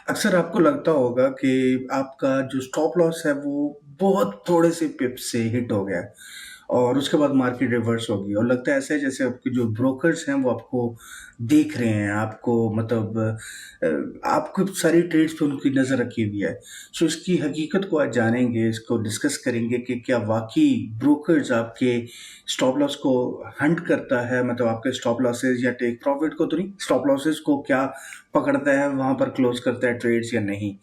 अक्सर आपको लगता होगा कि आपका जो स्टॉप लॉस है वो बहुत थोड़े से पिप्स से हिट हो गया है और उसके बाद मार्केट रिवर्स होगी और लगता है ऐसे जैसे आपके जो ब्रोकर्स हैं वो आपको देख रहे हैं, आपको मतलब आपको सारी ट्रेड्स पे उनकी नज़र रखी हुई है। सो इसकी हकीकत को आज जानेंगे, इसको डिस्कस करेंगे कि क्या वाकई ब्रोकर्स आपके स्टॉप लॉस को हंट करता है, मतलब आपके स्टॉप लॉसेस या टेक प्रॉफिट को तो नहीं, स्टॉप लॉसेस को क्या पकड़ता है, वहाँ पर क्लोज करता है ट्रेड्स या नहीं।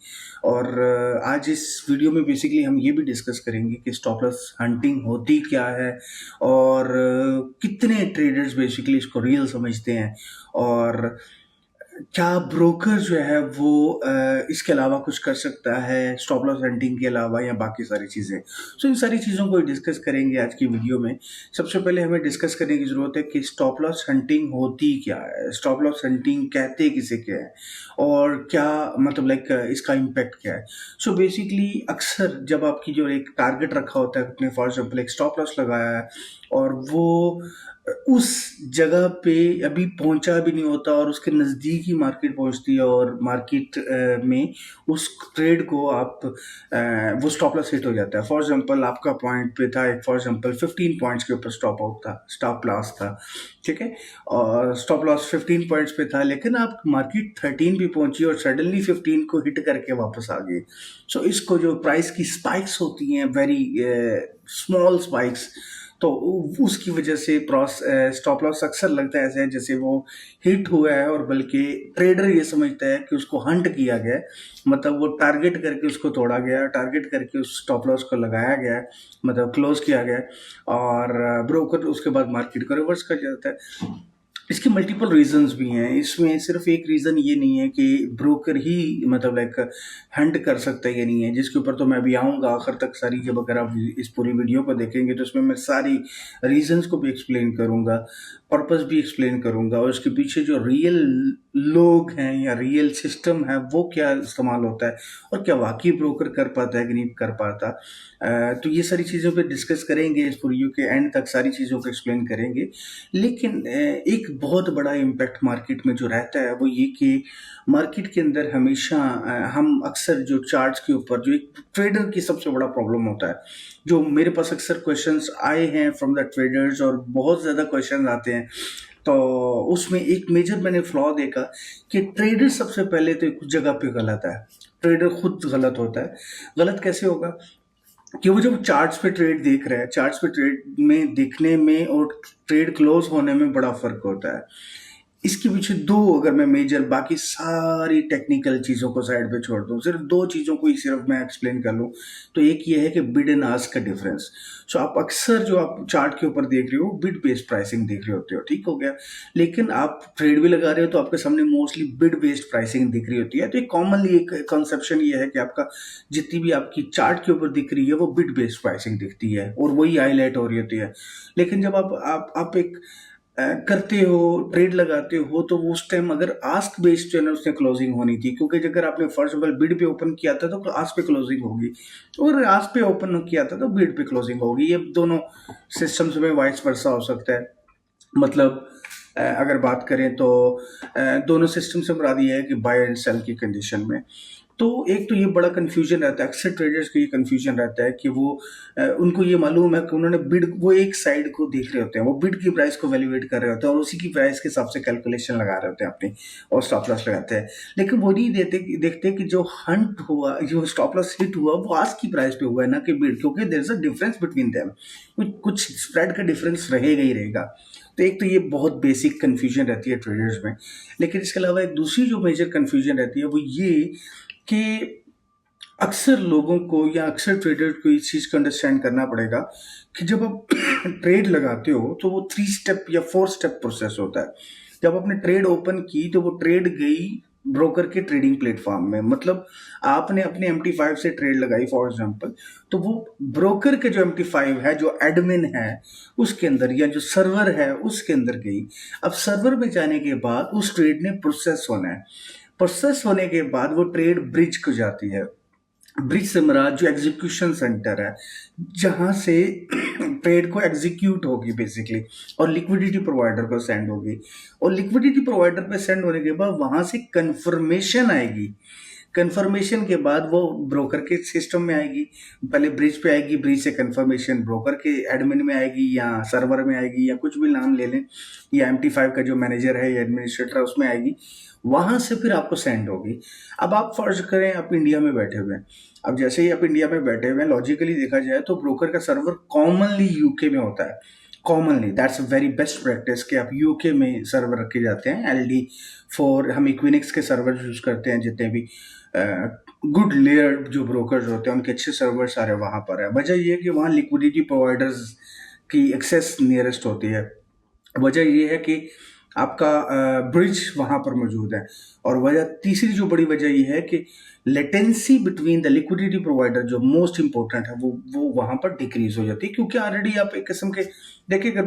और आज इस वीडियो में बेसिकली हम ये भी डिस्कस करेंगे कि स्टॉप लॉस हंटिंग होती क्या है और कितने ट्रेडर्स बेसिकली इसको रियल समझते हैं और क्या ब्रोकर जो है वो इसके अलावा कुछ कर सकता है स्टॉप लॉस हंटिंग के अलावा या बाकी सारी चीज़ें। सो इन सारी चीज़ों को डिस्कस करेंगे आज की वीडियो में। सबसे पहले हमें डिस्कस करने की ज़रूरत है कि स्टॉप लॉस हंटिंग होती क्या है, स्टॉप लॉस हंटिंग कहते किसे क्या है और क्या मतलब लाइक इसका इम्पैक्ट क्या है। सो बेसिकली अक्सर जब आपकी जो एक टारगेट रखा होता है, आपने फॉर एग्जाम्पल एक स्टॉप लॉस लगाया है और वो उस जगह पे अभी पहुंचा भी नहीं होता और उसके नज़दीक ही मार्केट पहुंचती है और मार्केट में उस ट्रेड को आप वो स्टॉप लॉस हिट हो जाता है। फॉर एग्जांपल आपका पॉइंट पे था, एक फॉर एग्जांपल 15 पॉइंट्स के ऊपर स्टॉप आउट था, स्टॉप लॉस था, ठीक है, और स्टॉप लॉस 15 पॉइंट्स पे था, लेकिन आप मार्केट 13 पे पहुंची और सडनली 15 को हिट करके वापस आ गई। सो इसको जो प्राइस की स्पाइक्स होती हैं, वेरी स्मॉल स्पाइक्स, तो उसकी वजह से स्टॉप लॉस अक्सर लगता है ऐसे जैसे वो हिट हुआ है और बल्कि ट्रेडर ये समझता है कि उसको हंट किया गया है, मतलब वो टारगेट करके उसको तोड़ा गया, टारगेट करके उस स्टॉप लॉस को लगाया गया है, मतलब क्लोज किया गया है और ब्रोकर उसके बाद मार्केट को रिवर्स कर जाता है। इसके मल्टीपल रीजंस भी हैं, इसमें सिर्फ एक रीज़न ये नहीं है कि ब्रोकर ही मतलब लाइक हैंड कर सकता है, ये नहीं है, जिसके ऊपर तो मैं अभी आऊँगा आखिर तक सारी, जब अगर आप इस पूरी वीडियो को देखेंगे तो इसमें मैं सारी रीजंस को भी एक्सप्लेन करूँगा, पर्पस भी एक्सप्लेन करूँगा और इसके पीछे जो रियल लोग हैं या रियल सिस्टम है वो क्या इस्तेमाल होता है और क्या वाकई ब्रोकर कर पाता है कि नहीं कर पाता। तो ये सारी चीज़ों पे डिस्कस करेंगे, इस वीडियो के एंड तक सारी चीज़ों को एक्सप्लेन करेंगे। लेकिन एक बहुत बड़ा इम्पैक्ट मार्केट में जो रहता है वो ये कि मार्केट के अंदर हमेशा हम अक्सर जो चार्ट्स के ऊपर जो एक ट्रेडर की सबसे बड़ा प्रॉब्लम होता है, जो मेरे पास अक्सर क्वेश्चंस आए हैं फ्रॉम द ट्रेडर्स और बहुत ज़्यादा क्वेश्चन आते हैं, तो उसमें एक मेजर मैंने फ्लॉ देखा कि ट्रेडर सबसे पहले तो कुछ जगह पे गलत है, ट्रेडर खुद गलत होता है। गलत कैसे होगा कि वो जब चार्ट्स पे ट्रेड देख रहा है, चार्ट्स पे ट्रेड में देखने में और ट्रेड क्लोज होने में बड़ा फर्क होता है। इसके पीछे दो, अगर मैं मेजर बाकी सारी टेक्निकल चीज़ों को साइड पे छोड़ दूँ, सिर्फ दो चीज़ों को ही सिर्फ मैं एक्सप्लेन कर लूँ, तो एक ये है कि बिड एंड आस्क का डिफरेंस। सो आप अक्सर जो आप चार्ट के ऊपर देख रहे हो बिड बेस्ड प्राइसिंग देख रहे होते हो, ठीक हो गया, लेकिन आप ट्रेड भी लगा रहे हो तो आपके सामने मोस्टली बिड बेस्ड प्राइसिंग दिख रही होती है। तो एक कॉमनली एक कंसेप्शन ये है कि आपका जितनी भी आपकी चार्ट के ऊपर दिख रही है वो बिड बेस्ड प्राइसिंग दिखती है और वही हाईलाइट हो रही होती है। लेकिन जब आप एक करते हो, ट्रेड लगाते हो, तो उस टाइम अगर आस्क बेस्ड जो है ना उसने क्लोजिंग होनी थी, क्योंकि अगर आपने फर्स्ट ऑफ ऑल बिड पे ओपन किया था तो आस्क पे क्लोजिंग होगी और आस्क पे ओपन किया था तो बिड पे क्लोजिंग होगी। ये दोनों सिस्टम्स में वाइस वर्सा हो सकता है। मतलब अगर बात करें तो दोनों सिस्टम से मुराद ये है कि बाय एंड सेल की कंडीशन में। तो एक तो ये बड़ा कन्फ्यूजन रहता है, अक्सर ट्रेडर्स को ये कन्फ्यूजन रहता है कि वो उनको ये मालूम है कि उन्होंने बिड, वो एक साइड को देख रहे होते हैं, वो बिड की प्राइस को वैल्यूएट कर रहे होते हैं और उसी की प्राइस के हिसाब से कैलकुलेशन लगा रहे होते हैं अपनी और स्टॉप लॉस लगाते हैं। लेकिन वो नहीं देखते कि जो हंट हुआ, जो स्टॉप लॉस हिट हुआ वो आस्क की प्राइस पे हुआ है, ना कि बिड, क्योंकि there is a difference between them, कुछ स्प्रेड का डिफरेंस रहेगा ही रहेगा। तो एक तो ये बहुत बेसिक कन्फ्यूजन रहती है ट्रेडर्स में। लेकिन इसके अलावा एक दूसरी जो मेजर कन्फ्यूजन रहती है वो ये कि अक्सर लोगों को या अक्सर ट्रेडर को इस चीज़ को अंडरस्टैंड करना पड़ेगा कि जब आप ट्रेड लगाते हो तो वो 3 स्टेप या 4 स्टेप प्रोसेस होता है। जब आपने ट्रेड ओपन की तो वो ट्रेड गई ब्रोकर के ट्रेडिंग प्लेटफॉर्म में, मतलब आपने अपने MT5 से ट्रेड लगाई फॉर एग्जांपल, तो वो ब्रोकर के जो MT5 है, जो एडमिन है उसके अंदर या जो सर्वर है उसके अंदर गई। अब सर्वर में जाने के बाद उस ट्रेड ने प्रोसेस होना है, प्रोसेस होने के बाद वो ट्रेड ब्रिज को जाती है। ब्रिज से मुराद जो एग्जीक्यूशन सेंटर है, जहां से ट्रेड को एग्जीक्यूट होगी बेसिकली और लिक्विडिटी प्रोवाइडर को सेंड होगी और लिक्विडिटी प्रोवाइडर पे सेंड होने के बाद वहां से कंफर्मेशन आएगी कंफर्मेशन के बाद वो ब्रोकर के सिस्टम में आएगी, पहले ब्रिज पे आएगी, ब्रिज से कंफर्मेशन ब्रोकर के एडमिन में आएगी या सर्वर में आएगी या कुछ भी नाम ले लें, या MT5 का जो मैनेजर है या एडमिनिस्ट्रेटर है उसमें आएगी, वहां से फिर आपको सेंड होगी। अब आप फर्ज करें आप इंडिया में बैठे हुए हैं, अब जैसे ही आप इंडिया में बैठे हुए हैं, लॉजिकली देखा जाए तो ब्रोकर का सर्वर कॉमनली यूके में होता है। Commonly that's a very best practice कि आप यूके में सर्वर रखे जाते हैं। LD4 हम इक्विनिक्स के सर्वर यूज करते हैं, जितने भी गुड लेयर जो ब्रोकर्स होते हैं उनके अच्छे सर्वर सारे वहां पर है। वजह यह है कि वहाँ लिक्विडिटी प्रोवाइडर्स की एक्सेस नियरेस्ट होती है। वजह यह है कि आपका ब्रिज वहां पर मौजूद है। और वजह तीसरी जो बड़ी वजह यह है कि latency between the liquidity provider जो मोस्ट इंपॉर्टेंट है वो वहां पर डिक्रीज हो जाती है, क्योंकि ऑलरेडी आप एक किस्म के देखिए, अगर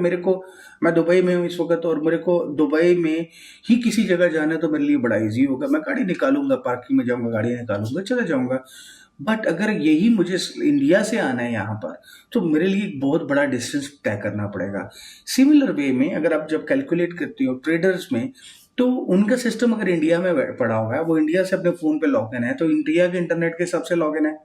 मैं दुबई में हूँ इस वक्त और मेरे को दुबई में ही किसी जगह जाना है तो मेरे लिए बड़ा इजी होगा, मैं गाड़ी निकालूंगा, पार्किंग में जाऊंगा, गाड़ी निकालूंगा, चला जाऊंगा। बट अगर यही मुझे इंडिया से आना है यहाँ पर, तो मेरे लिए एक बहुत बड़ा डिस्टेंस तय करना पड़ेगा। सिमिलर वे में अगर आप जब कैलकुलेट करते हो ट्रेडर्स में, तो उनका सिस्टम अगर इंडिया में पड़ा हुआ है, वो इंडिया से अपने फोन पे लॉग इन है, तो इंडिया के इंटरनेट के हिसाब से लॉग इन है।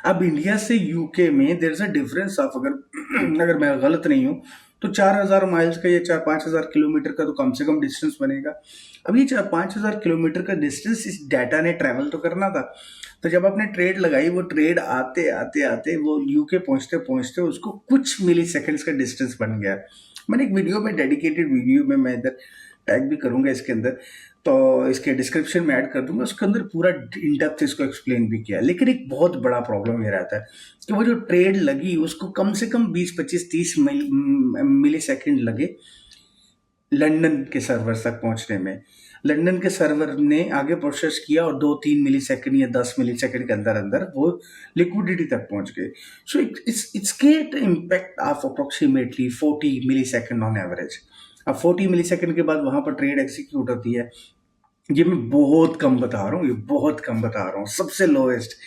अब इंडिया से यूके में there is a difference of, अगर मैं गलत नहीं हूं तो 4,000 माइल्स का या 4-5 हज़ार किलोमीटर का तो कम से कम डिस्टेंस बनेगा। अब ये 4-5 हज़ार किलोमीटर का डिस्टेंस इस डाटा ने ट्रैवल तो करना था। तो जब आपने ट्रेड लगाई, वो ट्रेड आते आते आते वो यूके पहुंचते पहुंचते उसको कुछ मिली सेकेंड्स का डिस्टेंस बन गया। मैंने एक वीडियो में, डेडिकेटेड वीडियो में, मैं इधर टैग भी करूंगा इसके अंदर, तो इसके डिस्क्रिप्शन में ऐड कर दूंगा, उसके अंदर पूरा इन डेप्थ इसको एक्सप्लेन भी किया। लेकिन एक बहुत बड़ा प्रॉब्लम ये रहता है कि वो जो ट्रेड लगी उसको कम से कम 20-25-30 मिली सेकेंड लगे लंदन के सर्वर तक पहुंचने में। लंदन के सर्वर ने आगे प्रोसेस किया और 2-3 मिली सेकेंड या 10 मिली सेकेंड के अंदर अंदर वो लिक्विडिटी तक पहुंच गए। So it's create impact of approximately 40 millisecond on average. अब 40 मिली सेकेंड के बाद वहां पर ट्रेड एग्जीक्यूट होती है। ये मैं बहुत कम बता रहा हूँ, ये बहुत कम बता रहा हूँ, सबसे लोएस्ट।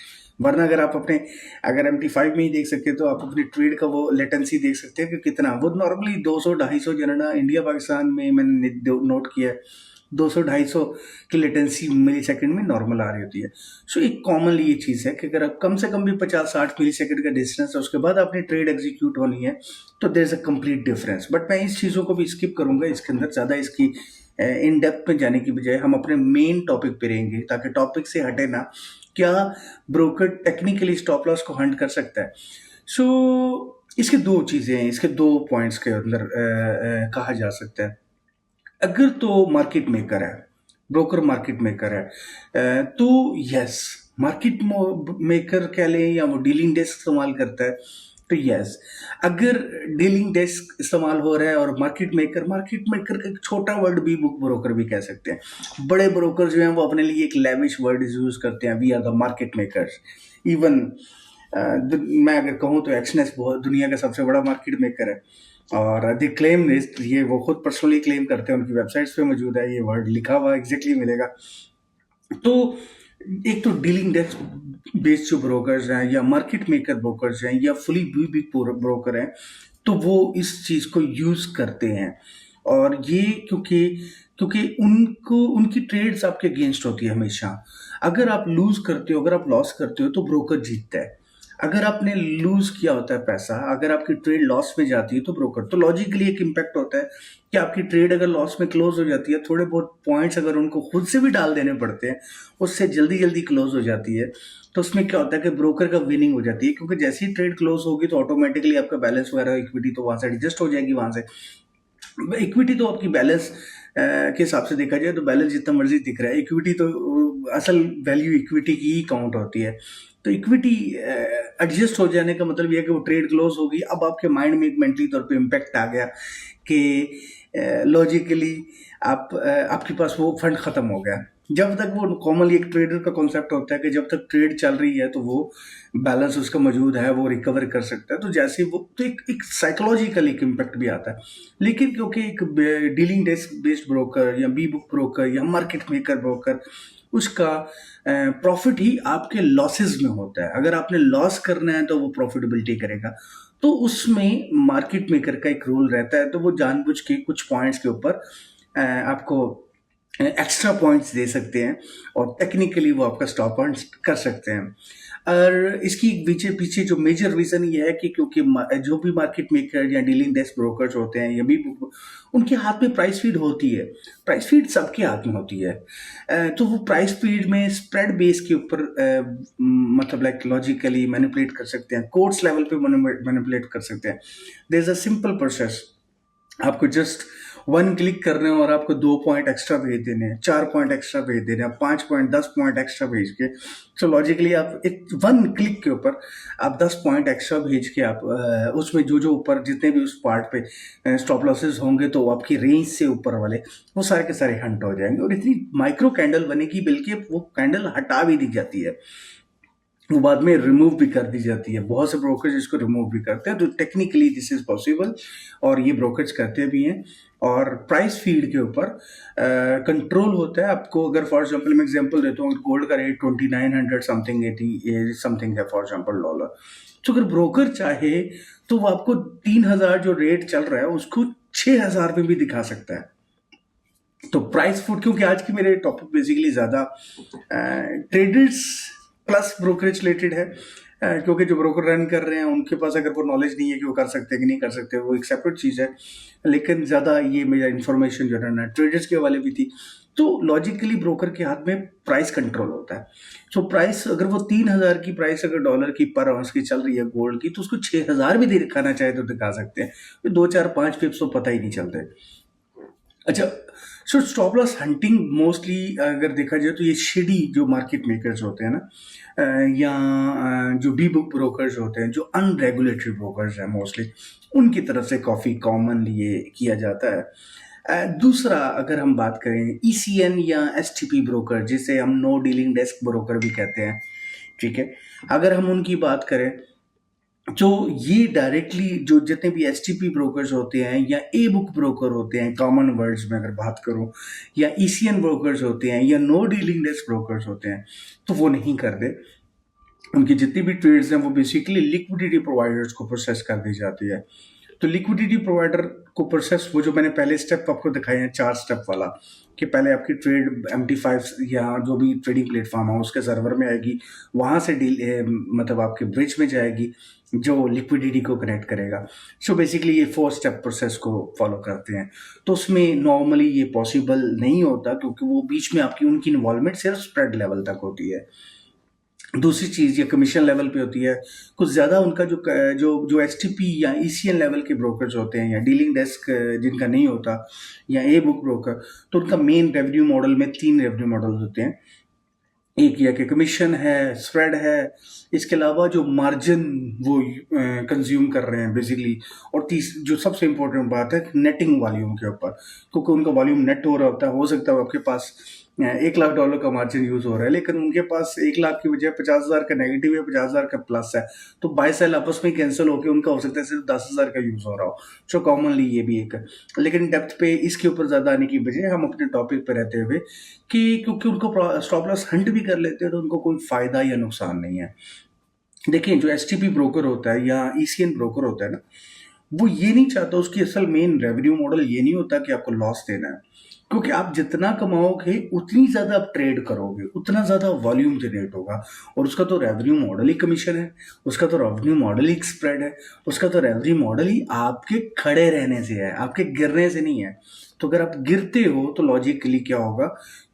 वरना अगर आप अगर MT5 में ही देख सकते हैं तो आप अपनी ट्रेड का वो लेटेंसी देख सकते हैं कि कितना, वो नॉर्मली 200-250 जनना इंडिया पाकिस्तान में मैंने नोट किया है, 200-250 की लेटेंसी मिली सेकेंड में नॉर्मल आ रही होती है। सो एक कॉमनली ये चीज़ है कि अगर आप कम से कम भी 50-60 मिली सेकेंड का डिस्टेंस है, उसके बाद आपने ट्रेड एग्जीक्यूट होनी है, तो there is a complete difference. But मैं इस चीज़ों को भी स्किप करूंगा, इसके अंदर ज़्यादा इसकी इन डेप्थ में जाने की बजाय हम अपने मेन टॉपिक पे रहेंगे, ताकि टॉपिक से हटे ना। क्या ब्रोकर टेक्निकली स्टॉप लॉस को हंट कर सकता है? सो इसके दो चीज़ें हैं, इसके दो पॉइंट्स के अंदर कहा जा सकता है। अगर तो मार्केट मेकर है, ब्रोकर मार्केट मेकर है, तो यस, मार्केट मेकर कह लें या वो डीलिंग डेस्क इस्तेमाल करता है, तो यस। अगर डीलिंग डेस्क इस्तेमाल हो रहा है और मार्केट मेकर का एक छोटा वर्ड भी बुक ब्रोकर भी कह सकते हैं। बड़े ब्रोकर जो हैं वो अपने लिए एक लेविश वर्ड यूज करते हैं, we are the market makers. Even मैं अगर कहूँ तो एक्सनेस बहुत दुनिया का सबसे बड़ा मार्केट मेकर है, और द क्लेम लिस्ट, ये वो खुद पर्सनली क्लेम करते हैं, उनकी वेबसाइट्स पे मौजूद है, ये वर्ड लिखा हुआ एग्जैक्टली मिलेगा। तो एक तो डीलिंग डेस्क बेस्ड जो ब्रोकर्स हैं या मार्केट मेकर ब्रोकर्स हैं या फुली बिग ब्रोकर हैं, तो वो इस चीज़ को यूज़ करते हैं। और ये क्योंकि उनको उनकी ट्रेड्स आपके अगेंस्ट होती है हमेशा। अगर आप लूज करते हो, अगर आप लॉस करते हो, तो ब्रोकर जीतता है। अगर आपने लूज किया होता है पैसा, अगर आपकी ट्रेड लॉस में जाती है, तो ब्रोकर, तो लॉजिकली एक इम्पैक्ट होता है कि आपकी ट्रेड अगर लॉस में क्लोज हो जाती है, थोड़े बहुत पॉइंट्स अगर उनको खुद से भी डाल देने पड़ते हैं, उससे जल्दी जल्दी क्लोज हो जाती है, तो उसमें क्या होता है कि ब्रोकर का विनिंग हो जाती है। क्योंकि जैसे ही ट्रेड क्लोज होगी तो ऑटोमेटिकली आपका बैलेंस वगैरह इक्विटी तो वहां से एडजस्ट हो जाएगी। वहां से इक्विटी तो आपकी बैलेंस के हिसाब से देखा जाए तो बैलेंस जितना मर्जी दिख रहा है, इक्विटी तो असल वैल्यू इक्विटी की ही काउंट होती है। तो इक्विटी एडजस्ट हो जाने का मतलब यह है कि वो ट्रेड क्लोज होगी। अब आपके माइंड में एक मेंटली तौर पे इम्पैक्ट आ गया कि लॉजिकली आपके पास वो फंड खत्म हो गया। जब तक वो कॉमनली एक ट्रेडर का कॉन्सेप्ट होता है कि जब तक ट्रेड चल रही है तो वो बैलेंस उसका मौजूद है, वो रिकवर कर सकता है। तो जैसे वो तो एक साइकोलॉजिकल एक इम्पैक्ट भी आता है। लेकिन क्योंकि एक डीलिंग डेस्क बेस्ड ब्रोकर या बी बुक ब्रोकर या मार्केट मेकर ब्रोकर, उसका प्रॉफिट ही आपके लॉसेस में होता है। अगर आपने लॉस करना है तो वो प्रॉफिटेबिलिटी करेगा। तो उसमें मार्केट मेकर का एक रोल रहता है, तो वो जानबूझ के कुछ पॉइंट्स के ऊपर आपको एक्स्ट्रा पॉइंट्स दे सकते हैं और टेक्निकली वो आपका स्टॉप लॉस कर सकते हैं। और इसकी पीछे पीछे जो मेजर रीज़न ये है कि क्योंकि जो भी मार्केट मेकर या डीलिंग डेस्क ब्रोकर्स होते हैं या भी उनके हाथ में प्राइस फीड होती है। प्राइस फीड सबके हाथ में होती है। तो वो प्राइस फीड में स्प्रेड बेस के ऊपर मतलब लाइक लॉजिकली मैनिपुलेट कर सकते हैं, कोर्स लेवल पे मैनिपुलेट कर सकते हैं। There is a simple process. आपको जस्ट वन क्लिक करने और आपको 2 पॉइंट एक्स्ट्रा भेज देने हैं, 4 पॉइंट एक्स्ट्रा भेज देने हैं, 5 पॉइंट 10 पॉइंट एक्स्ट्रा भेज के। सो लॉजिकली आप एक वन क्लिक के ऊपर आप 10 पॉइंट एक्स्ट्रा भेज के आप उसमें जो जो ऊपर जितने भी उस पार्ट पे स्टॉप लॉसेस होंगे तो आपकी रेंज से ऊपर वाले वो सारे के सारे हंट हो जाएंगे और इतनी माइक्रो कैंडल बनेगी, बल्कि वो कैंडल हटा भी दी जाती है, वो बाद में रिमूव भी कर दी जाती है। बहुत से ब्रोकर्स इसको रिमूव भी करते हैं, तो टेक्निकली दिस इज पॉसिबल और ये ब्रोकर्स करते भी हैं। और प्राइस फीड के ऊपर कंट्रोल होता है। आपको अगर फॉर एग्जांपल मैं एग्जांपल देता हूँ, गोल्ड का रेट 2900 समथिंग 80 समथिंग है फॉर एग्जांपल डॉलर। तो अगर ब्रोकर चाहे तो वो आपको 3000 जो रेट चल रहा है उसको 6000 में भी दिखा सकता है। तो प्राइस फूड, क्योंकि आज की मेरे टॉपिक बेसिकली ज़्यादा ट्रेडर्स प्लस ब्रोकरेज रिलेटेड है, क्योंकि जो ब्रोकर रन कर रहे हैं उनके पास अगर वो नॉलेज नहीं है कि वो कर सकते हैं कि नहीं कर सकते, वो एक सेपरेट चीज़ है। लेकिन ज़्यादा ये मेरा इन्फॉर्मेशन जो है ना ट्रेडर्स के हवाले भी थी। तो लॉजिकली ब्रोकर के हाथ में प्राइस कंट्रोल होता है। सो प्राइस अगर वो 3000 की प्राइस अगर डॉलर की पर आउंस की चल रही है गोल्ड की, तो उसको 6000 भी दिखाना चाहे तो दिखा सकते हैं। 2 4 5 पिप्स तो पता ही नहीं चलते। अच्छा, so stop loss hunting mostly अगर देखा जाए तो ये शेडी जो मार्केट मेकर्स होते हैं ना, या जो डी बुक ब्रोकर्स होते हैं, जो अनरेगुलेटरी ब्रोकर्स हैं मोस्टली, उनकी तरफ से काफ़ी कॉमनली ये किया जाता है। दूसरा अगर हम बात करें ईसीएन या एसटीपी ब्रोकर, जिसे हम नो डीलिंग डेस्क ब्रोकर भी कहते हैं, ठीक है, अगर हम उनकी बात करें जो ये डायरेक्टली जो जितने भी एसटीपी ब्रोकर्स होते हैं या ए बुक ब्रोकर होते हैं, कॉमन वर्ड्स में अगर बात करूं, या ईसीएन ब्रोकर्स होते हैं या नो डीलिंग डेस्क ब्रोकर्स होते हैं, तो वो नहीं करते। उनकी जितनी भी ट्रेड्स हैं वो बेसिकली लिक्विडिटी प्रोवाइडर्स को प्रोसेस कर दी जाती है। तो लिक्विडिटी प्रोवाइडर को प्रोसेस, वो जो मैंने पहले स्टेप आपको दिखाए हैं 4 स्टेप वाला, कि पहले आपकी ट्रेड MT5 या जो भी ट्रेडिंग प्लेटफॉर्म है उसके सर्वर में आएगी, वहाँ से मतलब आपके ब्रिज में जाएगी जो लिक्विडिटी को कनेक्ट करेगा। सो बेसिकली ये 4 स्टेप प्रोसेस को फॉलो करते हैं। तो उसमें नॉर्मली ये पॉसिबल नहीं होता, क्योंकि वो बीच में आपकी उनकी इन्वॉल्वमेंट सिर्फ स्प्रेड लेवल तक होती है। दूसरी चीज़ ये कमीशन लेवल पे होती है। कुछ ज़्यादा उनका जो जो जो एसटीपी या ईसीएन लेवल के ब्रोकर्स होते हैं या डीलिंग डेस्क जिनका नहीं होता, या ए बुक ब्रोकर, तो उनका मेन रेवेन्यू मॉडल में 3 रेवेन्यू मॉडल होते हैं। एक ये कि कमीशन है, स्प्रेड है, इसके अलावा जो मार्जिन वो कंज्यूम कर रहे हैं बेसिकली, और जो सबसे इम्पोर्टेंट बात है नेटिंग वॉल्यूम के ऊपर, क्योंकि उनका वॉल्यूम नेट हो रहा होता है। हो सकता है आपके पास $1,00,000 का मार्जिन यूज हो रहा है, लेकिन उनके पास 1,00,000 की बजाय 50,000 का नेगेटिव है, 50,000 का प्लस है, तो बाय सेल आपस में कैंसिल होकर उनका हो सकता है सिर्फ 10,000 का यूज हो रहा हो। सो कॉमनली ये भी एक है। लेकिन डेप्थ पे इसके ऊपर ज्यादा आने की बजाय हम अपने टॉपिक पे रहते हुए कि क्योंकि उनको स्टॉप लॉस हंट भी कर लेते हैं, तो उनको कोई फायदा या नुकसान नहीं है। देखिए, जो एसटीपी ब्रोकर होता है या ईसीएन ब्रोकर होता है ना, वो ये नहीं चाहता, उसकी असल मेन रेवेन्यू मॉडल ये नहीं होता कि आपको लॉस देना है, क्योंकि आप जितना कमाओगे उतनी ज्यादा आप ट्रेड करोगे, उतना ज्यादा वॉल्यूम जनरेट होगा, और उसका तो रेवेन्यू मॉडल ही कमीशन है, उसका तो रेवेन्यू मॉडल ही स्प्रेड है, उसका तो रेवेन्यू मॉडल ही आपके खड़े रहने से है, आपके गिरने से नहीं है। तो अगर आप गिरते हो तो लॉजिकली क्या होगा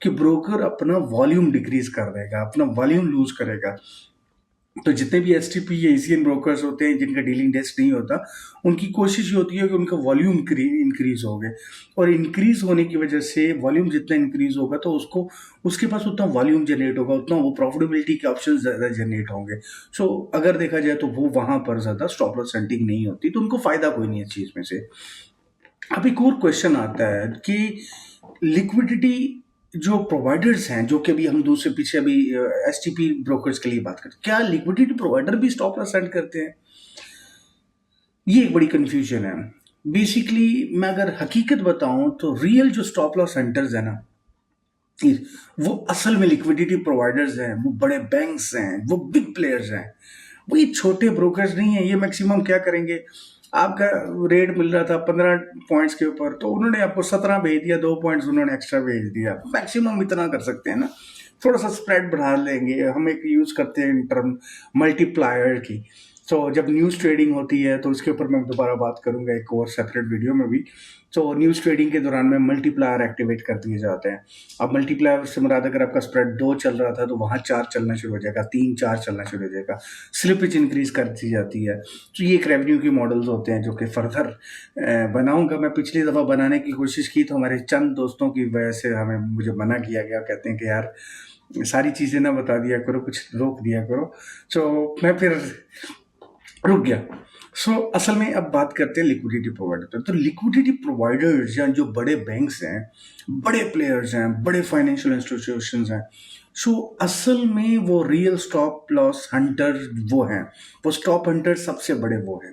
कि ब्रोकर अपना वॉल्यूम डिक्रीज कर देगा, अपना वॉल्यूम लूज करेगा। तो जितने भी एसटीपी या एशियन ब्रोकर्स होते हैं जिनका डीलिंग डेस्क नहीं होता, उनकी कोशिश ये होती है कि उनका वॉल्यूम इंक्रीज हो गए, और इंक्रीज होने की वजह से वॉल्यूम जितना इंक्रीज होगा तो उसको उसके पास उतना वॉल्यूम जनरेट होगा, उतना वो प्रॉफिटेबिलिटी के ऑप्शन ज़्यादा जनरेट होंगे। सो अगर देखा जाए तो वो वहां पर ज़्यादा स्टॉप लॉस सेंटिंग नहीं होती, तो उनको फायदा कोई नहीं है इस चीज़ में से। अब एक और क्वेश्चन आता है कि लिक्विडिटी जो प्रोवाइडर्स हैं, जो कि अभी हम दूसरे पीछे अभी एसटीपी ब्रोकर्स के लिए बात करते हैं, क्या लिक्विडिटी प्रोवाइडर भी स्टॉप लॉस सेंड करते हैं? ये एक बड़ी कंफ्यूजन है। बेसिकली मैं अगर हकीकत बताऊं तो रियल जो स्टॉप लॉस सेंटर्स है ना, वो असल में लिक्विडिटी प्रोवाइडर्स हैं, वो बड़े बैंक्स हैं, वो बिग प्लेयर्स हैं। वो ये छोटे ब्रोकर्स नहीं है। ये मैक्सिमम क्या करेंगे, आपका रेट मिल रहा था 15 पॉइंट्स के ऊपर, तो उन्होंने आपको 17 भेज दिया, 2 पॉइंट्स उन्होंने एक्स्ट्रा भेज दिया। मैक्सिमम इतना कर सकते हैं ना, थोड़ा सा स्प्रेड बढ़ा लेंगे। हम एक यूज करते हैं टर्म मल्टीप्लायर की। तो जब न्यूज़ ट्रेडिंग होती है तो उसके ऊपर मैं दोबारा बात करूंगा एक और सेपरेट वीडियो में भी। तो न्यूज़ ट्रेडिंग के दौरान में मल्टीप्लायर एक्टिवेट कर दिए जाते हैं। अब मल्टीप्लायर से मुराद अगर आपका स्प्रेड 2 चल रहा था तो वहाँ 4 चलना शुरू हो जाएगा, 3 4 चलना शुरू हो जाएगा, स्लिपेज इंक्रीज कर दी जाती है। तो ये एक रेवेन्यू के मॉडल्स होते हैं जो कि फर्दर बनाऊंगा। मैं पिछली दफ़ा बनाने की कोशिश की तो हमारे चंद दोस्तों की वजह से मुझे मना किया गया। कहते हैं कि यार सारी चीज़ें ना बता दिया करो, कुछ रोक दिया करो। तो मैं फिर रुक गया। असल में अब बात करते हैं लिक्विडिटी प्रोवाइडर पे। तो लिक्विडिटी प्रोवाइडर्स या जो बड़े बैंक्स हैं, बड़े प्लेयर्स हैं, बड़े फाइनेंशियल इंस्टीट्यूशंस हैं, असल में वो रियल स्टॉप लॉस हंटर वो हैं। वो स्टॉप हंटर सबसे बड़े वो हैं।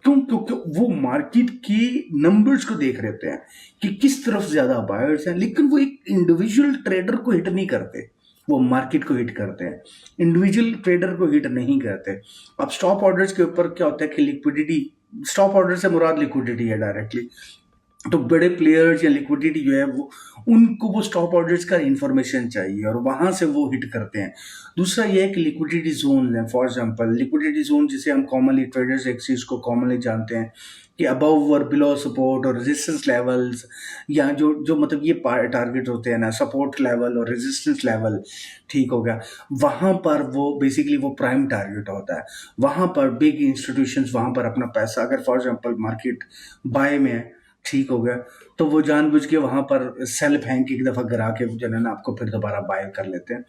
क्यों? क्योंकि वो मार्केट की नंबर्स को देख रहे होते हैं कि किस तरफ ज्यादा बायर्स हैं, लेकिन वो एक इंडिविजुअल ट्रेडर को हिट नहीं करते, वो मार्केट को हिट करते हैं, इंडिविजुअल ट्रेडर को हिट नहीं करते। अब स्टॉप ऑर्डर्स के ऊपर क्या होता है कि लिक्विडिटी, स्टॉप ऑर्डर से मुराद लिक्विडिटी है डायरेक्टली। तो बड़े प्लेयर्स या लिक्विडिटी जो है वो, उनको वो स्टॉप ऑर्डर्स का इंफॉर्मेशन चाहिए और वहां से वो हिट करते हैं। दूसरा ये है कि लिक्विडिटी जोन है। फॉर एग्जांपल लिक्विडिटी जोन जिसे हम कॉमनली ट्रेडर्स एक चीज को कॉमनली जानते हैं कि अबव और बिलो सपोर्ट और रेजिस्टेंस लेवल्स, या जो जो मतलब ये टारगेट होते हैं ना, सपोर्ट लेवल और रेजिस्टेंस लेवल, ठीक हो गया। वहां पर वो बेसिकली वो प्राइम टारगेट होता है। वहां पर बिग इंस्टीट्यूशंस वहां पर अपना पैसा, अगर फॉर एग्जांपल मार्केट बाय में है, ठीक हो गया, तो वो जानबूझ के वहां पर सेल फेंक एक दफा गिरा के जो है ना आपको फिर दोबारा बाय कर लेते हैं।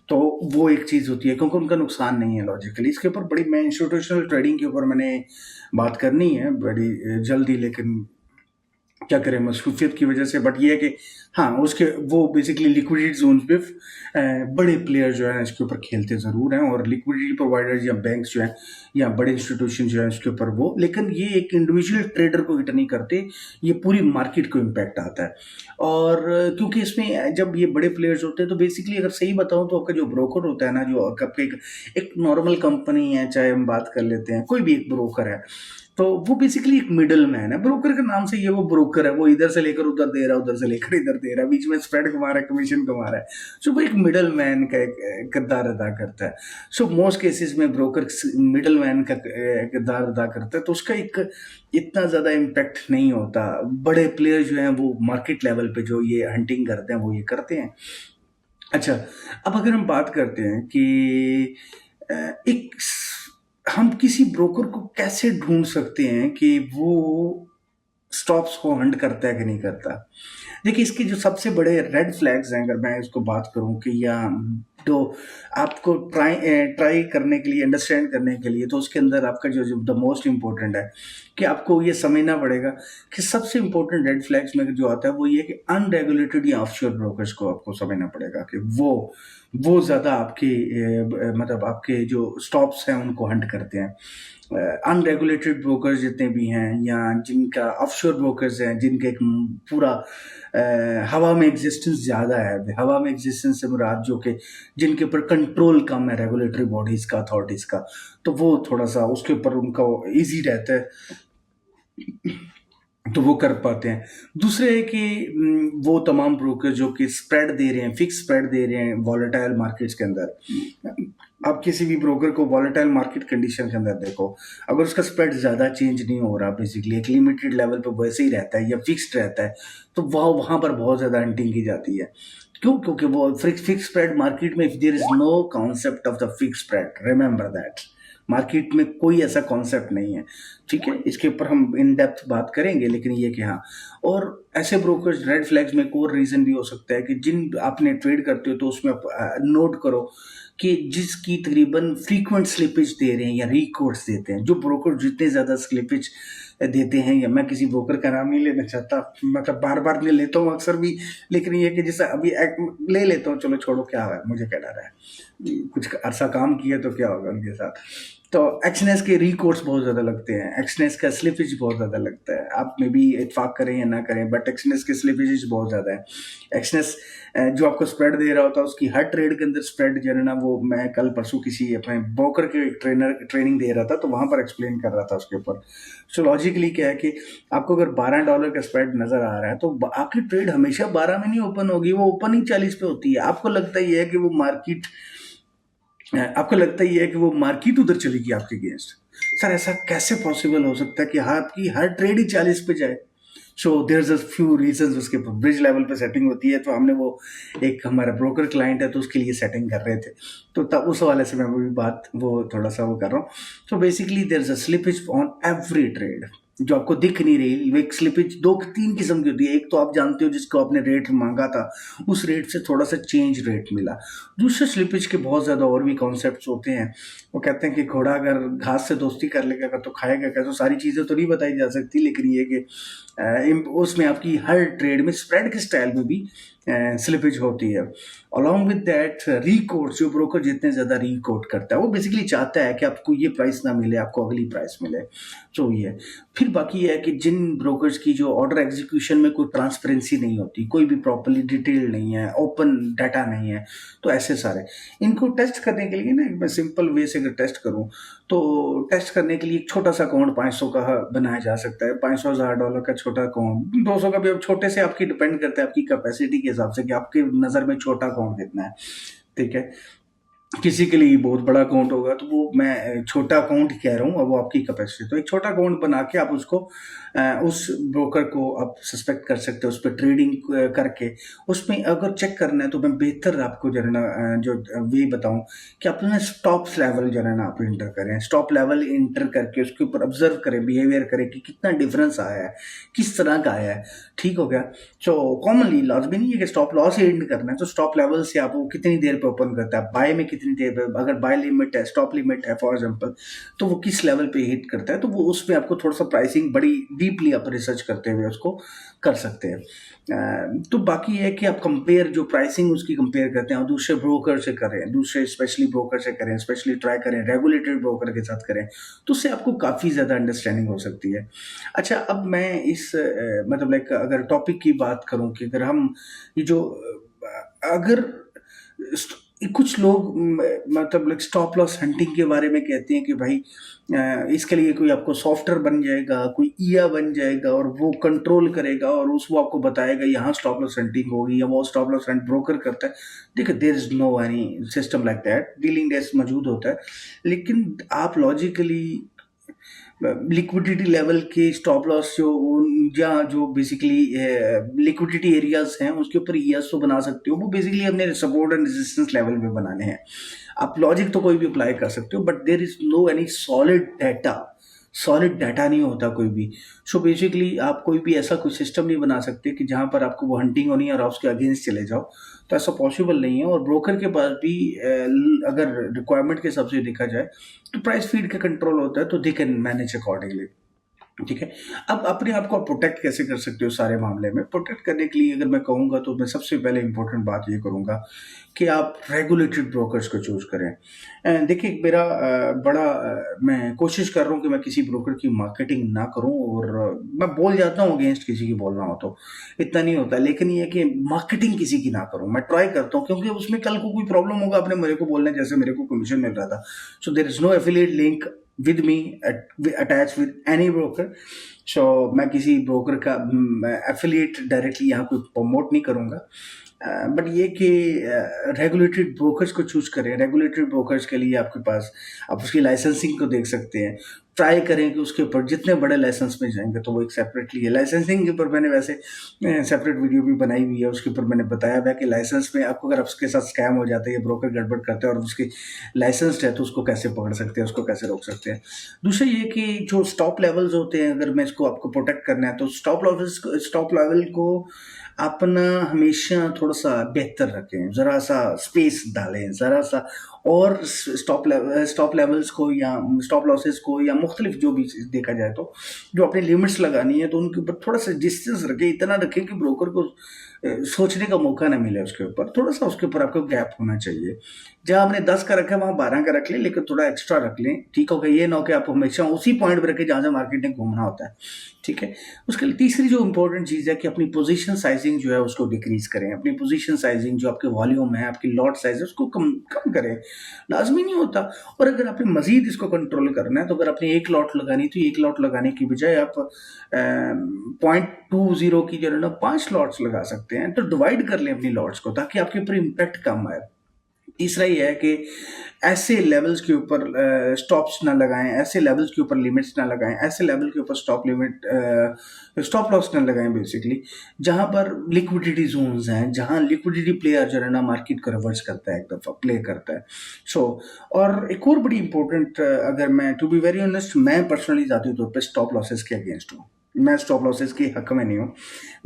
तो वो एक चीज होती है, क्योंकि उनका नुकसान नहीं है लॉजिकली। इसके ऊपर बड़ी, मैं इंस्टीट्यूशनल ट्रेडिंग के ऊपर मैंने बात करनी है बड़ी जल्दी, लेकिन क्या करें मसरूफियत की वजह से। बट ये है कि हाँ, उसके वो बेसिकली लिक्विडिटी जोन पे बड़े प्लेयर जो है इसके ऊपर खेलते ज़रूर हैं, और लिक्विडिटी प्रोवाइडर्स या बैंक्स जो हैं या बड़े इंस्टीट्यूशन जो है इसके ऊपर वो, लेकिन ये एक इंडिविजुअल ट्रेडर को हिट नहीं करते, ये पूरी मार्केट को इम्पैक्ट आता है। और क्योंकि इसमें जब ये बड़े प्लेयर्स होते हैं तो बेसिकली अगर सही बताऊं तो आपका जो ब्रोकर होता है ना, जो आपका एक नॉर्मल कंपनी है, चाहे हम बात कर लेते हैं कोई भी एक ब्रोकर है, तो वो बेसिकली एक मिडल मैन है। ब्रोकर के नाम से ये वो ब्रोकर है, वो इधर से लेकर उधर दे रहा है, उधर से लेकर इधर दे रहा है, बीच में स्प्रेड कमा रहा है, कमीशन कमा रहा है। वो एक मिडल मैन का एक किरदार अदा करता है। मोस्ट केसेस में ब्रोकर मिडल मैन का किरदार अदा करता है, तो उसका एक इतना ज्यादा इम्पैक्ट नहीं होता। बड़े प्लेयर जो हैं वो मार्केट लेवल पे जो ये हंटिंग करते हैं वो ये करते हैं। अच्छा, अब अगर हम बात करते हैं कि एक हम किसी ब्रोकर को कैसे ढूंढ सकते हैं कि वो स्टॉप्स को हंट करता है कि नहीं करता। देखिए, इसके जो सबसे बड़े रेड फ्लैग्स हैं, अगर मैं इसको बात करूं कि या तो आपको ट्राई करने के लिए, अंडरस्टैंड करने के लिए, तो उसके अंदर आपका जो जो द मोस्ट इम्पोर्टेंट है कि आपको ये समझना पड़ेगा कि सबसे इम्पोर्टेंट रेड फ्लैग्स में जो आता है वो ये कि अनरेगुलेटेड या ऑफशोर ब्रोकर्स को आपको समझना पड़ेगा कि वो ज़्यादा आपके मतलब आपके जो स्टॉप्स हैं उनको हंट करते हैं। अनरेगुलेटेड ब्रोकर्स जितने भी हैं, या जिनका ऑफशोर ब्रोकर्स हैं, जिनके एक पूरा हवा में एग्जिस्टेंस ज़्यादा है। हवा में एग्जिस्टेंस से मुराद जो कि जिनके ऊपर कंट्रोल कम है रेगुलेटरी बॉडीज़ का, अथॉरिटीज़ का, तो वो थोड़ा सा उसके ऊपर उनका ईजी रहता है, तो वो कर पाते हैं। दूसरे है कि वो तमाम ब्रोकर जो कि स्प्रेड दे रहे हैं, फिक्स स्प्रेड दे रहे हैं वॉलेटाइल मार्केट्स के अंदर। आप किसी भी ब्रोकर को वॉलेटाइल मार्केट कंडीशन के अंदर देखो, अगर उसका स्प्रेड ज़्यादा चेंज नहीं हो रहा, बेसिकली एक लिमिटेड लेवल पे वैसे ही रहता है या फिक्स्ड रहता है, तो वहाँ पर बहुत ज़्यादा हंटिंग की जाती है। क्यों? क्योंकि वो फिक्स स्प्रेड मार्केट में, if there is no concept of the fix spread, remember that, market में कोई ऐसा कॉन्सेप्ट नहीं है। ठीक है, इसके ऊपर हम इन डेप्थ बात करेंगे, लेकिन ये कि हाँ, और ऐसे ब्रोकर्स रेड फ्लैग्स में एक और रीजन भी हो सकता है कि जिन आपने ट्रेड करते हो तो उसमें नोट करो कि जिसकी तकरीबन फ्रीक्वेंट स्लिपेज दे रहे हैं या रिकॉर्ड्स देते हैं, जो ब्रोकर जितने ज़्यादा स्लिपेज देते हैं, या मैं किसी ब्रोकर का नाम नहीं लेना चाहता, मतलब बार बार ले लेता हूँ अक्सर भी, लेकिन ये कि जैसे अभी ले लेता हूँ, चलो छोड़ो, क्या है, मुझे क्या डर है, कुछ अरसा काम किया तो क्या होगा उनके साथ। तो एक्सनेस के रिकॉर्ड्स बहुत ज़्यादा लगते हैं, एक्सनेस का स्लिपेज बहुत ज़्यादा लगता है। आप मे बी इत्फाक करें या ना करें, बट एक्सनेस के स्लिपेज बहुत ज़्यादा है। एक्सनेस जो आपको स्प्रेड दे रहा होता है, उसकी हर ट्रेड के अंदर स्प्रेड जो है ना, वो मैं कल परसों किसी अपने ब्रोकर के ट्रेनिंग दे रहा था, तो वहाँ पर एक्सप्लेन कर रहा था उसके ऊपर। सो लॉजिकली क्या है कि आपको अगर $12 का स्प्रेड नज़र आ रहा है, तो आपकी ट्रेड हमेशा 12 में नहीं ओपन होगी, वो ओपनिंग 40 पे होती है। आपको लगता ही है कि वो मार्केट उधर चलेगी आपके अगेंस्ट। सर ऐसा कैसे पॉसिबल हो सकता है कि आपकी हर ट्रेड ही 40 पे जाए? So there is a few reasons. उसके ब्रिज लेवल पे सेटिंग होती है, तो हमने वो एक हमारा ब्रोकर क्लाइंट है, तो उसके लिए सेटिंग कर रहे थे, तो तब उस हवाले से मैं वो भी बात वो थोड़ा सा वो कर रहा हूँ। तो basically there is a slippage on every trade जो आपको दिख नहीं रही। वो एक स्लिपेज दो तीन किस्म की होती है। एक तो आप जानते हो जिसको आपने रेट मांगा था, उस रेट से थोड़ा सा चेंज रेट मिला। दूसरे स्लिपेज के बहुत ज़्यादा और भी कॉन्सेप्ट्स होते हैं। वो कहते हैं कि घोड़ा अगर घास से दोस्ती कर लेगा तो खाएगा क्या? तो सारी चीज़ें तो नहीं बताई जा सकती, लेकिन ये कि उसमें आपकी हर ट्रेड में स्प्रेड के स्टाइल में भी स्लिपेज होती है। अलॉन्ग विद दैट रिकोट, जो ब्रोकर जितने ज़्यादा रिकोट करता है, वो बेसिकली चाहता है कि आपको ये प्राइस ना मिले, आपको अगली प्राइस मिले। तो ये फिर बाकी है कि जिन ब्रोकर्स की जो ऑर्डर एग्जीक्यूशन में कोई ट्रांसपेरेंसी नहीं होती, कोई भी प्रॉपर्ली डिटेल नहीं है, ओपन डाटा नहीं है, तो ऐसे सारे इनको टेस्ट करने के लिए ना, मैं सिंपल वे से अगर टेस्ट करूं, तो टेस्ट करने के लिए एक छोटा सा अकाउंट 500 का बनाया जा सकता है। 500,000 का छोटा अकाउंट, 200 का भी। अब छोटे से आपकी डिपेंड करता है आपकी कैपेसिटी के हिसाब से कि आपके नज़र में छोटा अकाउंट कितना है। ठीक है, किसी के लिए बहुत बड़ा अकाउंट होगा, तो वो मैं छोटा अकाउंट ही कह रहा हूँ, अब वो आपकी कैपेसिटी। तो एक छोटा अकाउंट बना के आप उसको उस ब्रोकर को आप सस्पेक्ट कर सकते हो, उस पर ट्रेडिंग करके उसमें अगर चेक करना है, तो मैं बेहतर आपको जो है ना जो वे बताऊं कि आप ना स्टॉप लेवल जो है ना आप इंटर करें। स्टॉप लेवल इंटर करके उसके ऊपर ऑब्जर्व करें, बिहेवियर करें कि कितना डिफरेंस आया है, किस तरह का आया है। ठीक हो गया। तो कॉमनली लॉस भी नहीं है कि स्टॉप लॉस ही एंड करना है, तो स्टॉप लेवल से आप वो कितनी देर पे ओपन करता है, बाय में कितनी देर पे, अगर बाय लिमिट है, स्टॉप लिमिट है फॉर एग्जांपल, तो वो किस लेवल पे हिट करता है, तो वो उसमें आपको थोड़ा सा प्राइसिंग बड़ी डीपली आप रिसर्च करते हुए उसको कर सकते हैं। तो बाकी है कि आप कंपेयर, जो प्राइसिंग उसकी कंपेयर करते हैं और दूसरे ब्रोकर से करें, दूसरे स्पेशली ब्रोकर से करें, स्पेशली ट्राई करें रेगुलेटेड ब्रोकर के साथ करें, तो उससे आपको काफ़ी ज़्यादा अंडरस्टैंडिंग हो सकती है। अच्छा, अब मैं इस मतलब लाइक अगर टॉपिक की बात करूं कि अगर हम ये जो अगर कुछ लोग मतलब लाइक स्टॉप लॉस हंटिंग के बारे में कहते हैं कि भाई इसके लिए कोई आपको सॉफ्टवेयर बन जाएगा, कोई ईया बन जाएगा और वो कंट्रोल करेगा और उसको आपको बताएगा यहाँ स्टॉप लॉस हंटिंग होगी, या वो स्टॉप लॉस हंट ब्रोकर करता है। देखिए, there is no any system like that. Dealing desk मौजूद होता है, लेकिन आप लॉजिकली लिक्विडिटी लेवल के स्टॉप लॉस या जो बेसिकली लिक्विडिटी एरियाज हैं उसके ऊपर ईएस तो बना सकते हो। वो बेसिकली अपने सपोर्ट एंड रेजिस्टेंस लेवल पे बनाने हैं। आप लॉजिक तो कोई भी अप्लाई कर सकते हो, but there is no any solid data नहीं होता कोई भी। सो बेसिकली आप कोई भी ऐसा कोई सिस्टम नहीं बना सकते कि जहाँ पर आपको वो हंटिंग होनी है और आप उसके अगेंस्ट चले जाओ, तो ऐसा पॉसिबल नहीं है। और ब्रोकर के पास भी अगर रिक्वायरमेंट के हिसाब से देखा जाए तो प्राइस फीड का कंट्रोल होता है, तो दे कैन मैनेज अकॉर्डिंगली। ठीक है। अब अपने आप को आप प्रोटेक्ट कैसे कर सकते हो सारे मामले में? प्रोटेक्ट करने के लिए अगर मैं कहूँगा, तो मैं सबसे पहले इंपॉर्टेंट बात ये करूँगा कि आप रेगुलेटेड ब्रोकर्स को चूज करें। देखिए, मेरा मैं कोशिश कर रहा हूँ कि मैं किसी ब्रोकर की मार्केटिंग ना करूँ, और मैं बोल जाता हूँ अगेंस्ट किसी की बोलना हो तो इतना नहीं होता, लेकिन ये कि मार्केटिंग किसी की ना करूँ। मैं ट्राई करता हूँ, क्योंकि उसमें कल को कोई प्रॉब्लम होगा, अपने मेरे को बोलने जैसे मेरे को कमीशन मिल रहा था। So there is no affiliate link with me attached with any broker। so मैं किसी ब्रोकर का एफिलिएट डायरेक्टली यहाँ कोई प्रमोट नहीं करूँगा। बट ये कि रेगुलेटेड ब्रोकर्स को चूज करें। रेगुलेटेड ब्रोकर्स के लिए आपके पास आप उसकी लाइसेंसिंग को देख सकते हैं, ट्राई करें कि उसके ऊपर जितने बड़े लाइसेंस में जाएंगे तो वो एक सेपरेटली है। लाइसेंसिंग के ऊपर मैंने वैसे सेपरेट वीडियो भी बनाई हुई है, उसके ऊपर मैंने बताया हुआ कि लाइसेंस में आपको अगर उसके साथ स्कैम हो जाता है या ब्रोकर गड़बड़ करते हैं और उसकी लाइसेंस्ड है, तो उसको कैसे पकड़ सकते हैं, उसको कैसे रोक सकते हैं। दूसरा ये कि जो स्टॉप लेवल्स होते हैं, अगर मैं इसको आपको प्रोटेक्ट करना है, तो स्टॉप लेवल को अपना हमेशा थोड़ा-सा बेहतर रखें, ज़रा-सा स्पेस डालें, ज़रा-सा और स्टॉप लेवल्स को या स्टॉप लॉसेस को या मुख्तलिफ जो भी चीज़ देखा जाए तो, जो अपनी लिमिट्स लगानी है तो उनके ऊपर थोड़ा-सा डिस्टेंस रखें, इतना रखें कि ब्रोकर को सोचने का मौका ना मिले उसके ऊपर, थोड़ा-सा उसके ऊपर आपको गैप होना चाहिए। जहाँ आपने 10 का रखा है वहाँ 12 का रख लें, लेकिन थोड़ा एक्स्ट्रा रख लें, ठीक हो गया? ये ना हो कि आप हमेशा उसी पॉइंट पे रखें जहाँ से मार्केट ने घूमना होता है, ठीक है? उसके लिए तीसरी जो इम्पोर्टेंट चीज़ है कि अपनी पोज़ीशन साइज़िंग जो है उसको डिक्रीज़ करें। अपनी पोज़ीशन साइज़िंग जो आपके वॉल्यूम है, आपकी लॉट साइज़ है उसको कम कम करें। लाज़मी नहीं होता और अगर आपने मज़ीद इसको कंट्रोल करना है तो अगर आपने 1 लॉट लगानी तो 1 लॉट लगाने की बजाय आप 0.20 की जगह ना 5 लॉट्स लगा सकते हैं। तो डिवाइड कर लें अपनी लॉट्स को ताकि आपके ऊपर इम्पैक्ट कम आए। तीसरा ये है कि ऐसे लेवल्स के ऊपर स्टॉप्स ना लगाएं, ऐसे लेवल्स के ऊपर लिमिट्स ना लगाएं, ऐसे लेवल के ऊपर स्टॉप लॉस ना लगाएं बेसिकली, जहां पर लिक्विडिटी जोन्स हैं, जहां लिक्विडिटी प्लेयर जो है ना मार्केट को रिवर्स करता है, एक दफ़ा प्ले करता है। सो और एक और बड़ी इंपॉर्टेंट, अगर मैं टू बी वेरी ऑनेस्ट, मैं पर्सनली ज़ाती तौर पे स्टॉप लॉसेस के अगेंस्ट हूँ। मैं स्टॉप लॉसेस के हक में नहीं हूँ।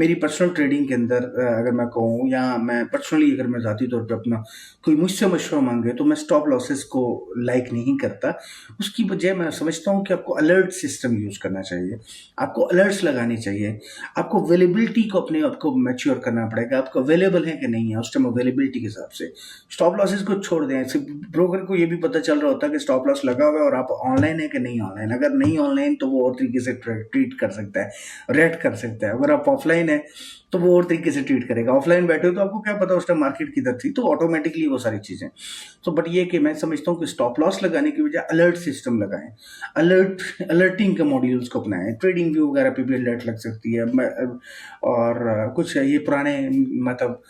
मेरी पर्सनल ट्रेडिंग के अंदर अगर मैं कहूँ या मैं पर्सनली अगर मैं ज़ाती तौर पे अपना कोई मुझसे मशवरा मांगे तो मैं स्टॉप लॉसेस को लाइक नहीं करता। उसकी वजह मैं समझता हूँ कि आपको अलर्ट सिस्टम यूज़ करना चाहिए, आपको अलर्ट्स लगाने चाहिए, आपको अवेलेबिलिटी को अपने आप को मैच्योर करना पड़ेगा, आपको अवेलेबल है कि नहीं है उस टाइम अवेलेबिलिटी के हिसाब से। स्टॉप लॉसेस को छोड़ दें, सिर्फ ब्रोकर को ये भी पता चल रहा होता है कि स्टॉप लॉस लगा हुआ है और आप ऑनलाइन है कि नहीं ऑनलाइन। अगर नहीं ऑनलाइन तो वो और तरीके से ट्रीट कर सकता है, रेट कर सकता है। अगर आप ऑफलाइन है तो वो और तरीके से ट्रीट करेगा। ऑफलाइन बैठे हो तो आपको क्या पता उस टाइम मार्केट किधर थी, तो ऑटोमेटिकली वो सारी चीज़ें। तो बट ये कि मैं समझता हूँ कि स्टॉप लॉस लगाने की बजाय अलर्ट सिस्टम लगाएं, अलर्टिंग के मॉड्यूल्स को अपनाएं। ट्रेडिंग व्यू वगैरह पे भी अलर्ट लग सकती है। और कुछ ये पुराने मतलब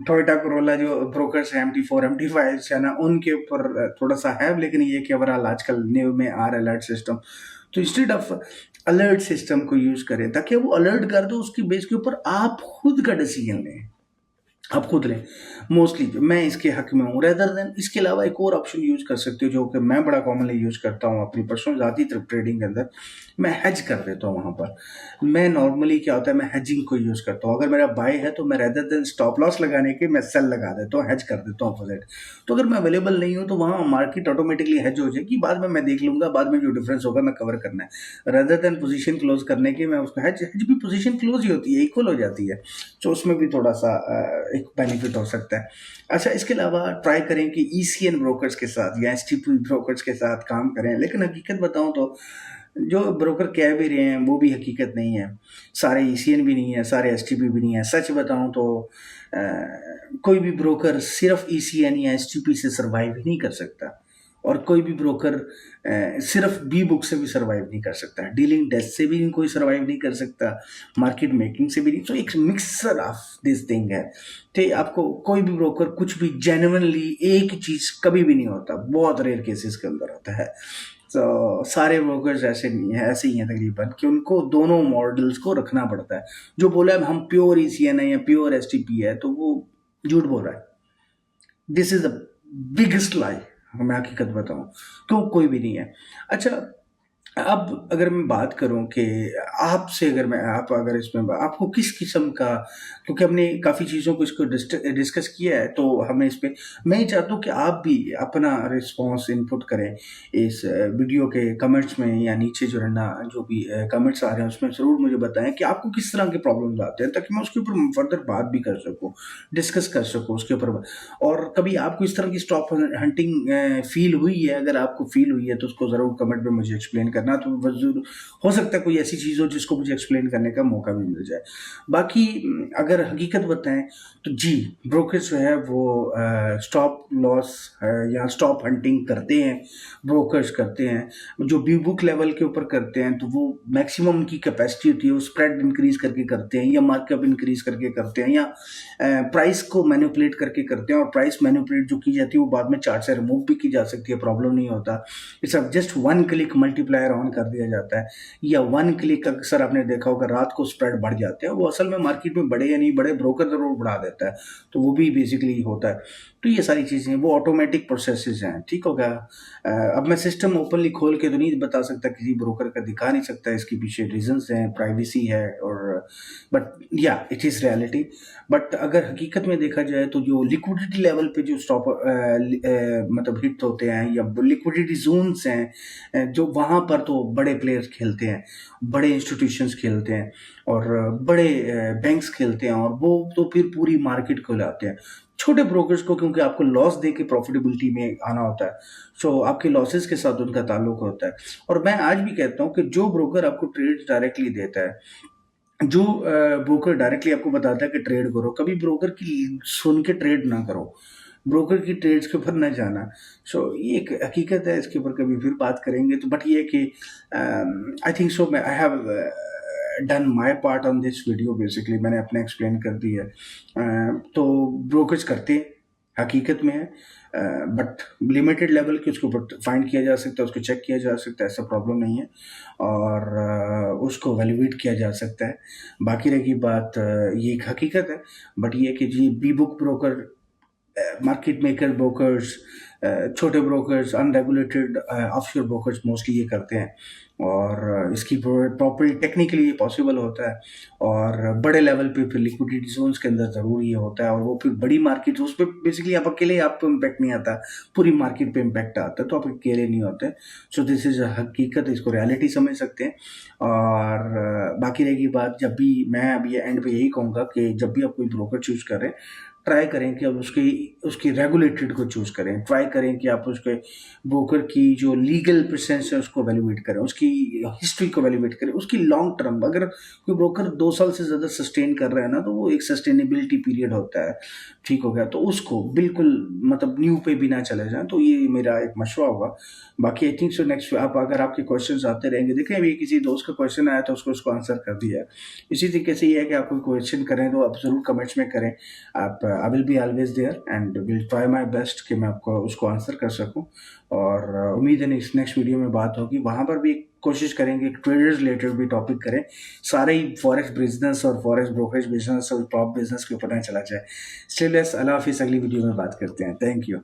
टोयोटा कोरोला जो ब्रोकर्स हैं MT4 MT5 है ना, उनके ऊपर थोड़ा सा है, लेकिन ये कि ओवरऑल आजकल न्यू में आ रहा है अलर्ट सिस्टम। तो इंस्टेड ऑफ अलर्ट सिस्टम को यूज करें ताकि वो अलर्ट कर दो, उसकी बेस के ऊपर आप खुद का डिसीजन लें, आप खुद लें। मोस्टली मैं इसके हक में हूँ। रेदर देन इसके अलावा एक और ऑप्शन यूज कर सकते हो जो कि मैं बड़ा कॉमनली यूज करता हूँ अपनी पर्सनल ज़ाती ट्रेडिंग के अंदर। मैं हेज कर देता हूँ वहाँ पर। मैं नॉर्मली क्या होता है, मैं हेजिंग को यूज करता हूँ। अगर मेरा बाय है तो मैं रेदर देन स्टॉप लॉस लगाने के मैं सेल लगा देता हूँ, हेज कर देता हूँ अपोजिट। तो अगर मैं अवेलेबल नहीं हूँ तो वहाँ मार्केट ऑटोमेटिकली हेज हो जाएगी, बाद में मैं देख लूंगा, बाद में जो डिफरेंस होगा मैं कवर करना है। रेदर देन पोजीशन क्लोज करने के मैं उसको हेज हेज भी पोजीशन क्लोज ही होती है, इक्वल हो जाती है। तो उसमें भी थोड़ा सा एक बेनिफिट हो सकता है। अच्छा, इसके अलावा ट्राई करें कि ECN ब्रोकर्स के साथ या STP ब्रोकर्स के साथ काम करें। लेकिन हकीकत बताऊं तो जो ब्रोकर कह भी रहे हैं वो भी हकीकत नहीं है। सारे ECN भी नहीं है, सारे STP भी नहीं है। सच बताऊं तो अ, कोई भी ब्रोकर सिर्फ ECN या STP से सर्वाइव ही नहीं कर सकता, और कोई भी ब्रोकर सिर्फ बी बुक से भी सर्वाइव नहीं कर सकता, डीलिंग डेस्क से भी कोई सर्वाइव नहीं कर सकता, मार्केट मेकिंग से भी नहीं। तो एक मिक्सर ऑफ दिस थिंग है। ठीक, आपको कोई भी ब्रोकर कुछ भी जेन्युइनली एक चीज कभी भी नहीं होता, बहुत रेयर केसेस के अंदर होता है। तो सारे ब्रोकर्स ऐसे नहीं है, ऐसे ही हैं तकरीबन कि उनको दोनों मॉडल्स को रखना पड़ता है। जो बोला है हम प्योर ECN है या प्योर STP है तो वो झूठ बोल रहा है। दिस इज द बिगेस्ट लाई, मैं हकीकत बताऊं। क्यों, कोई भी नहीं है। अच्छा, अब अगर मैं बात करूं कि आपसे अगर मैं आप अगर इसमें आपको किस किस्म का, क्योंकि हमने काफ़ी चीज़ों को इसको डिस्कस किया है तो हमें इस पे, मैं ये चाहता हूँ कि आप भी अपना रिस्पांस इनपुट करें इस वीडियो के कमेंट्स में, या नीचे जो है ना जो भी कमेंट्स आ रहे हैं उसमें ज़रूर मुझे बताएं कि आपको किस तरह के प्रॉब्लम्स आते हैं, ताकि मैं उसके ऊपर फर्दर बात भी कर सकूँ, डिस्कस कर सकूँ उसके ऊपर। और कभी आपको इस तरह की स्टॉक हंटिंग फील हुई है? अगर आपको फील हुई है तो उसको ज़रूर कमेंट में मुझे एक्सप्लेन करना। तो जरूर हो सकता है कोई ऐसी चीज़ हो जिसको मुझे एक्सप्लेन करने का मौका भी मिल जाए। बाकी अगर हकीकत बताएं तो जी, ब्रोकर्स जो है वो स्टॉप लॉस या स्टॉप हंटिंग करते हैं, ब्रोकर्स करते हैं। जो बी बुक लेवल के ऊपर करते हैं तो वो मैक्सिमम उनकी कैपेसिटी होती है, वो स्प्रेड इंक्रीज करके करते हैं या मार्कअप इंक्रीज करके करते हैं, या प्राइस को मैनिपुलेट करके करते हैं। और प्राइस मैनिपुलेट जो की जाती है वो बाद में चार्ट से रिमूव भी की जा सकती है, प्रॉब्लम नहीं होता। It's just one click multiplier on कर दिया जाता है, या वन क्लिक अक्सर आपने देखा होगा रात को स्प्रेड बढ़ जाते हैं, वो असल में मार्केट में बढ़े या नहीं बढ़े, ब्रोकर ज़रूर बढ़ा देता है, तो वो भी बेसिकली होता है। तो ये सारी चीज़ें वो ऑटोमेटिक प्रोसेसेस हैं, ठीक हो गया। अब मैं सिस्टम ओपनली खोल के तो नहीं बता सकता, किसी ब्रोकर का दिखा नहीं सकता, इसके पीछे रीजंस हैं, प्राइवेसी है, और बट या इट इज़ रियलिटी। बट अगर हकीकत में देखा जाए तो जो लिक्विडिटी लेवल पे जो स्टॉप मतलब हिट होते हैं, या लिक्विडिटी जोन्स हैं, जो वहाँ पर तो बड़े प्लेयर्स खेलते हैं, बड़े इंस्टीट्यूशंस खेलते हैं, और बड़े बैंक्स खेलते हैं, और वो तो फिर पूरी मार्केट को लाते हैं। छोटे ब्रोकर्स को क्योंकि आपको लॉस दे के प्रॉफिटेबिलिटी में आना होता है, सो आपके लॉसेस के साथ उनका ताल्लुक होता है। और मैं आज भी कहता हूँ कि जो ब्रोकर आपको ट्रेड डायरेक्टली देता है, जो ब्रोकर डायरेक्टली आपको बताता है कि ट्रेड करो, कभी ब्रोकर की सुन के ट्रेड ना करो, ब्रोकर की ट्रेड्स के ऊपर ना जाना। सो ये एक हकीकत है, इसके ऊपर कभी फिर बात करेंगे। तो बट ये कि आई थिंक सो मैं I have done my part on this video, basically मैंने अपने एक्सप्लेन कर दी है। तो ब्रोकर्स करते हैं, हकीकत में है, बट लिमिटेड लेवल के उसके ऊपर फाइंड किया जा सकता है, उसको चेक किया जा सकता है, ऐसा प्रॉब्लम नहीं है, और उसको वैल्यूएट किया जा सकता है। बाकी रही बात, ये एक हकीकत है, बट ये कि जी B book broker, market maker brokers, छोटे brokers, unregulated offshore brokers mostly ये करते हैं, और इसकी प्रॉपर्ली टेक्निकली ये पॉसिबल होता है, और बड़े लेवल पे फिर लिक्विडिटी जोन्स के अंदर ज़रूर ये होता है, और वो फिर बड़ी मार्केट उस पर बेसिकली आप अकेले आपको इम्पैक्ट नहीं आता, पूरी मार्केट पे इम्पैक्ट आता है, तो आप अकेले नहीं होते। सो दिस इज़ हकीकत, इसको रियलिटी समझ सकते हैं। और बाकी रहेगी बात, जब भी मैं अभी एंड पे यही कहूँगा कि जब भी आप कोई ब्रोकर चूज करें, ट्राई करें कि आप उसकी रेगुलेटेड को चूज़ करें, ट्राई करें कि आप उसके ब्रोकर की जो लीगल प्रेजेंस है उसको वैल्यूएट करें, उसकी हिस्ट्री को वैल्यूएट करें, उसकी लॉन्ग टर्म, अगर कोई ब्रोकर 2 साल से ज़्यादा सस्टेन कर रहा है ना, तो वो एक सस्टेनेबिलिटी पीरियड होता है, ठीक हो गया, तो उसको बिल्कुल मतलब न्यू पे भी ना चले जाएं। तो ये मेरा एक मशवरा होगा। बाकी आई थिंक सो नेक्स्ट आप अगर आपके क्वेश्चंस आते रहेंगे, देखें अभी किसी दोस्त का क्वेश्चन आया तो उसको आंसर कर दिया है। इसी तरीके से ये है कि आप कोई क्वेश्चन करें तो आप ज़रूर कमेंट्स में करें, आप I will be always there and will try my best कि मैं आपको उसको आंसर कर सकूं। और उम्मीद है नेक्स्ट वीडियो में बात होगी, वहाँ पर भी कोशिश करेंगे ट्रेडर्स रिलेटेड भी टॉपिक करें, सारे ही फॉरेक्स बिजनेस और फॉरेक्स ब्रोकरेज बिजनेस और टॉप बिजनेस के ऊपर ना चला जाए। स्टिल अल्लाह हाफिज़, अगली वीडियो में बात करते हैं। Thank you.